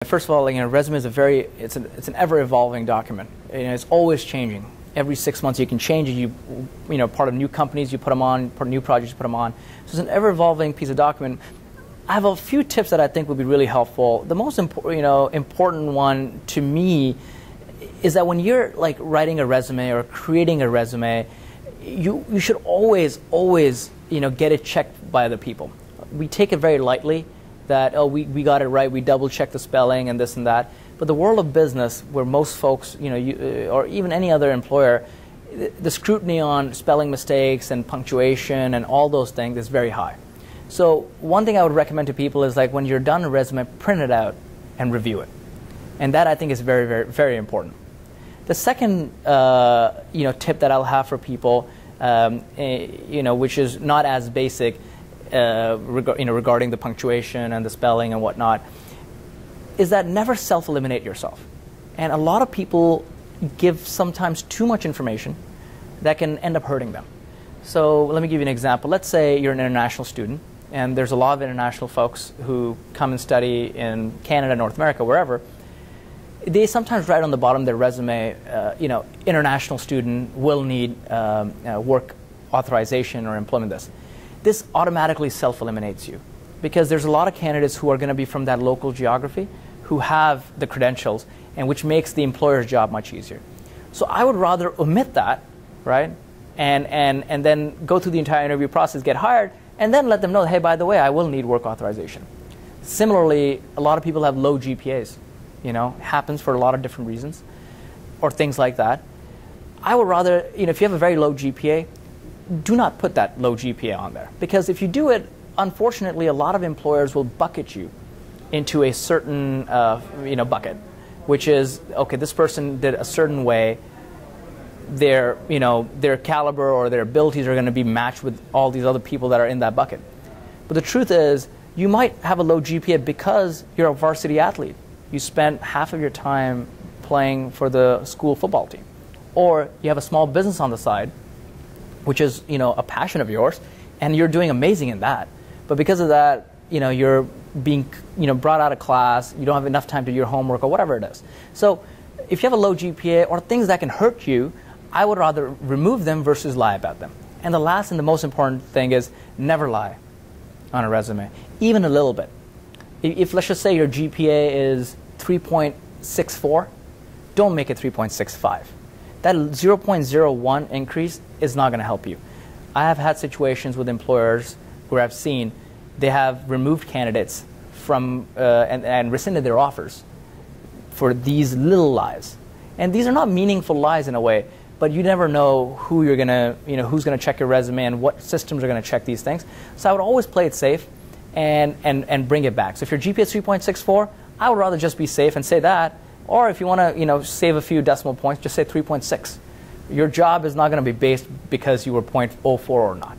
First of all, resume is it's an ever-evolving document. It's always changing. Every 6 months you can change it. Part of new companies you put them on, part of new projects you put them on. So it's an ever-evolving piece of document. I have a few tips that I think would be really helpful. The most important one to me is that when you're writing a resume or creating a resume, you should always get it checked by other people. We take it very lightly that, oh, we got it right, we double check the spelling and this and that. But the world of business, where most folks, or even any other employer, the scrutiny on spelling mistakes and punctuation and all those things is very high. So one thing I would recommend to people is when you're done a resume, print it out and review it. And that I think is very, very, very important. The second tip that I'll have for people, which is not as basic, regarding the punctuation and the spelling and whatnot, is that never self-eliminate yourself. And a lot of people give sometimes too much information that can end up hurting them. So let me give you an example. Let's say you're an international student, and there's a lot of international folks who come and study in Canada, North America, wherever. They sometimes write on the bottom of their resume, international student will need work authorization or employment this. This automatically self-eliminates you, because there's a lot of candidates who are going to be from that local geography who have the credentials, and which makes the employer's job much easier. So I would rather omit that, right, and then go through the entire interview process, get hired, and then let them know, hey, by the way, I will need work authorization. Similarly, a lot of people have low GPAs. Happens for a lot of different reasons, or things like that. I would rather, if you have a very low GPA, do not put that low GPA on there, because if you do it, unfortunately, a lot of employers will bucket you into a certain bucket, which is, okay, this person did a certain way. Their caliber or their abilities are going to be matched with all these other people that are in that bucket. But the truth is, you might have a low GPA because you're a varsity athlete. You spent half of your time playing for the school football team, or you have a small business on the side, which is a passion of yours, and you're doing amazing in that. But because of that, you're being brought out of class. You don't have enough time to do your homework or whatever it is. So if you have a low GPA or things that can hurt you, I would rather remove them versus lie about them. And the last and the most important thing is never lie on a resume, even a little bit. If let's just say your GPA is 3.64, don't make it 3.65. That 0.01 increase is not going to help you. I have had situations with employers where I've seen they have removed candidates from and rescinded their offers for these little lies. And these are not meaningful lies in a way, but you never know who you're gonna, who's gonna check your resume and what systems are gonna check these things. So I would always play it safe and bring it back. So if your GPA is 3.64, I would rather just be safe and say that. Or if you want to, save a few decimal points, just say 3.6. Your job is not going to be based because you were 0.04 or not.